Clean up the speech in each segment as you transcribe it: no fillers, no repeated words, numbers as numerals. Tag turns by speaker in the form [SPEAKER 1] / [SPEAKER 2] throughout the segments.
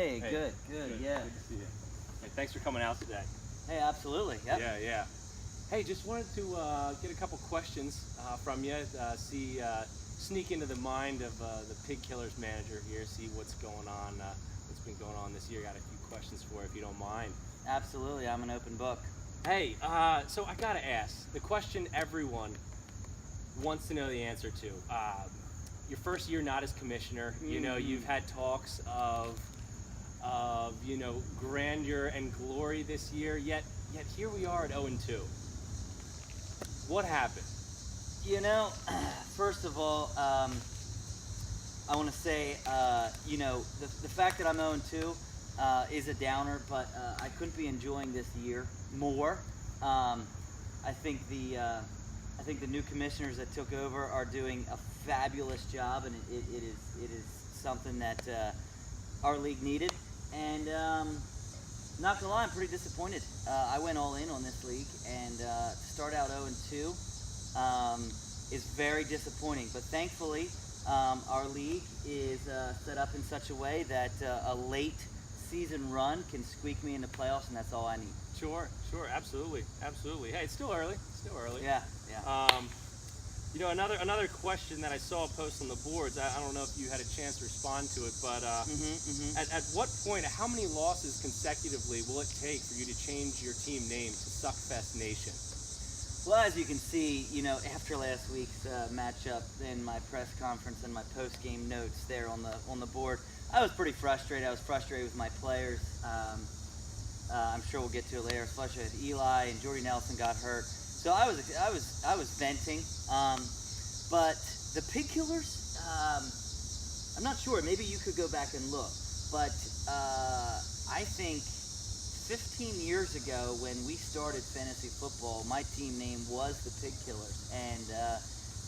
[SPEAKER 1] Hey, good, yeah.
[SPEAKER 2] Good to see you. Hey, thanks for coming out today.
[SPEAKER 1] Hey, absolutely, yep.
[SPEAKER 2] Yeah. Hey, just wanted to get a couple questions from you, sneak into the mind of the Pig Killers manager here, see what's going on, what's been going on this year. Got a few questions for you, if you don't mind.
[SPEAKER 1] Absolutely, I'm an open book.
[SPEAKER 2] Hey, so I gotta ask, the question everyone wants to know the answer to. Your first year not as commissioner, you've had talks of grandeur and glory this year, yet here we are at 0-2. What happened?
[SPEAKER 1] First of all, I want to say, the fact that I'm 0-2 is a downer, but I couldn't be enjoying this year more. I think the new commissioners that took over are doing a fabulous job, and it is something that our league needed. And not gonna lie, I'm pretty disappointed. I went all in on this league, and to start out 0-2 is very disappointing. But thankfully, our league is set up in such a way that a late season run can squeak me into playoffs, and that's all I need.
[SPEAKER 2] Sure, absolutely. Hey, it's still early.
[SPEAKER 1] Yeah.
[SPEAKER 2] Another question that I saw posted on the boards, I don't know if you had a chance to respond to it, but at what point, how many losses consecutively will it take for you to change your team name to Suckfest Nation?
[SPEAKER 1] Well, as you can see, after last week's matchup in my press conference and my post-game notes there on the board, I was pretty frustrated. I was frustrated with my players. I'm sure we'll get to it later. I was frustrated with Eli, and Jordy Nelson got hurt. So I was venting, but the Pig Killers, I'm not sure. Maybe you could go back and look, but I think 15 years ago when we started fantasy football, my team name was the Pig Killers, and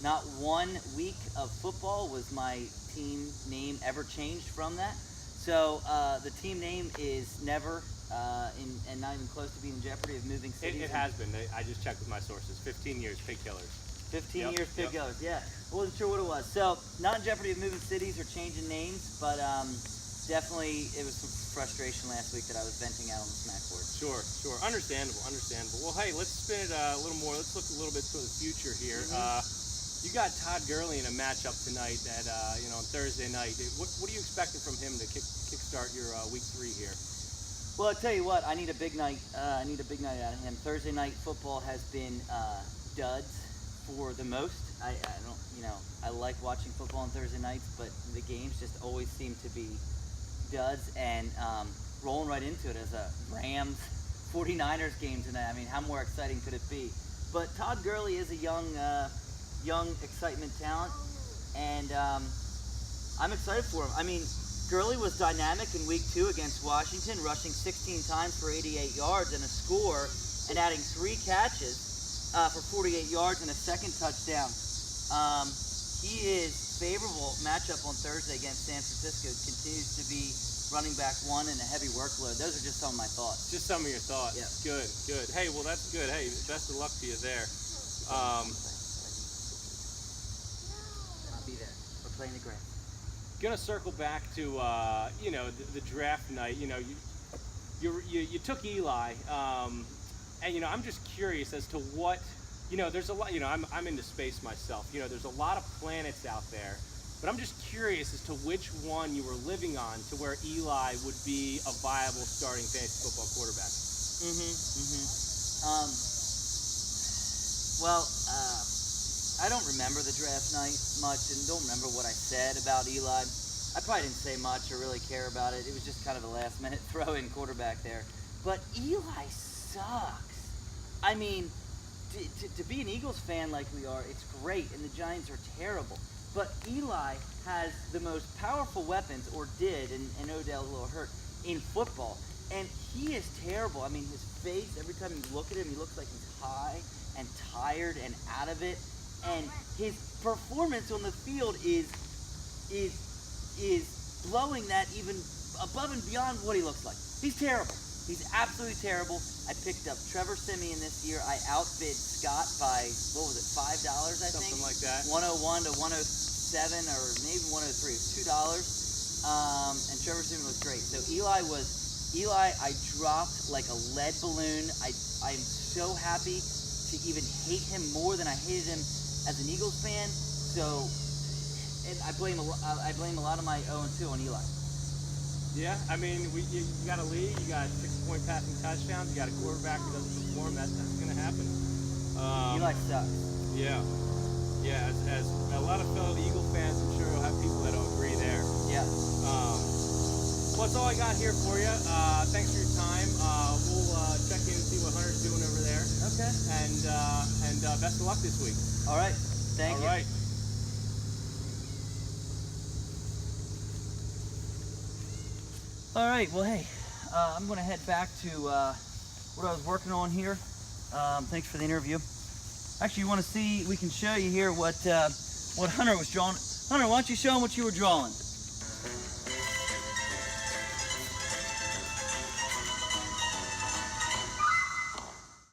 [SPEAKER 1] not 1 week of football was my team name ever changed from that. So the team name is never and not even close to being in jeopardy of moving cities.
[SPEAKER 2] It has been. I just checked with my sources. 15 years, Pig Killers.
[SPEAKER 1] 15 years, Pig Killers, yeah. I wasn't sure what it was. So, not in jeopardy of moving cities or changing names, but definitely it was some frustration last week that I was venting out on the smack board.
[SPEAKER 2] Sure. Understandable. Well, hey, let's spin it a little more. Let's look a little bit to the future here. You got Todd Gurley in a matchup tonight at on Thursday night. What are you expecting from him to kickstart your week 3 here?
[SPEAKER 1] Well, I'll tell you what, I need a big night. I need a big night out of him. Thursday night football has been duds for the most. I don't, I like watching football on Thursday nights, but the games just always seem to be duds, and rolling right into it as a Rams 49ers game tonight. I mean, how more exciting could it be? But Todd Gurley is a young excitement talent, and I'm excited for him. I mean, Gurley was dynamic in week 2 against Washington, rushing 16 times for 88 yards and a score, and adding 3 catches for 48 yards and a second touchdown. He is favorable matchup on Thursday against San Francisco. Continues to be running back 1 and a heavy workload. Those are just some of my thoughts.
[SPEAKER 2] Just some of your thoughts.
[SPEAKER 1] Yeah.
[SPEAKER 2] Good. Hey, well, that's good. Hey, best of luck to you there.
[SPEAKER 1] I'll be there. We're playing the grass.
[SPEAKER 2] Gonna circle back to the draft night. You took Eli, and I'm just curious as to what there's a lot. I'm into space myself. There's a lot of planets out there, but I'm just curious as to which one you were living on to where Eli would be a viable starting fantasy football quarterback.
[SPEAKER 1] Well, I don't remember the draft night much, and don't remember what I said about Eli. I probably didn't say much or really care about it. It was just kind of a last-minute throw-in quarterback there. But Eli sucks. I mean, to be an Eagles fan like we are, it's great, and the Giants are terrible. But Eli has the most powerful weapons, or did, and Odell's a little hurt, in football. And he is terrible. I mean, his face, every time you look at him, he looks like he's high and tired and out of it. And his performance on the field is blowing that even above and beyond what he looks like. He's terrible. He's absolutely terrible. I picked up Trevor Siemian this year. I outbid Scott by, $5, I think?
[SPEAKER 2] Something like that.
[SPEAKER 1] 101 to 107, or maybe 103. $2. and Trevor Zimmerman was great. So Eli, I dropped like a lead balloon. I'm so happy to even hate him more than I hated him as an Eagles fan. So, and I blame a lot of my 0-2 on Eli.
[SPEAKER 2] Yeah, I mean, you got a lead, you got 6-point passing touchdowns, you got a quarterback who doesn't perform. That's going to happen.
[SPEAKER 1] Eli sucks.
[SPEAKER 2] Yeah. Yeah, as a lot of fellow Eagle fans, I'm sure you'll have people that don't agree there.
[SPEAKER 1] Yeah.
[SPEAKER 2] Well, that's all I got here for you. Thanks for your time. We'll check in and see what Hunter's doing over there.
[SPEAKER 1] Okay.
[SPEAKER 2] And best of luck this week.
[SPEAKER 1] All right. Thank you.
[SPEAKER 2] All right.
[SPEAKER 1] All right. Well, hey, I'm going to head back to what I was working on here. Thanks for the interview. Actually, you want to see? We can show you here what Hunter was drawing. Hunter, why don't you show him what you were drawing?